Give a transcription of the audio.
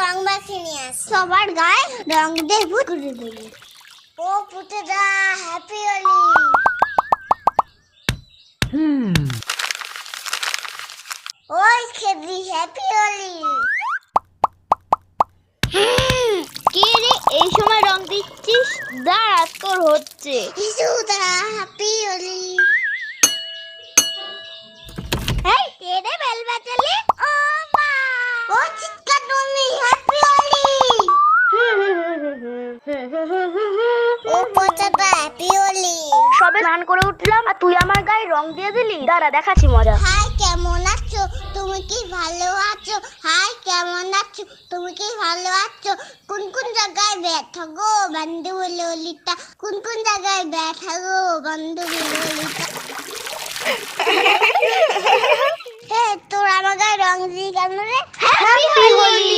রং মাখিয়ে নিয়ে আসি, সবার গায়ে রং দিয়ে ভূত করে দিলি। ও পুতেরা, হ্যাপি হোলি। ওই খেবি, হ্যাপি হোলি। কে রে এই সময় রং দিচ্ছিস? দাঁড়া, তোর হচ্ছে। ইসুদা, হ্যাপি হোলি। এই কে রে বেল বাজালে? ও মা, ও চিৎকার তুমি, হ্যাপি হোলি। ও পুতেরা, হ্যাপি হোলি। সবে স্নান করে উঠলাম আর তুই আমার গায়ে রং দিয়ে দিলি। দাঁড়া, দেখাচ্ছি মজা। হাই, কেমন আছো? তুমি কি ভালো আছো? হাই, কেমন আছো? তুমি কি ভালো আছো? কোন কোন জায়গায় ব্যথা গো বন্ধু ললিতা? কোন কোন জায়গায় ব্যথা গো বন্ধু ললিতা? তোর আমার গায়ে রং দিয়ে কেন রে? হ্যাপি হোলি।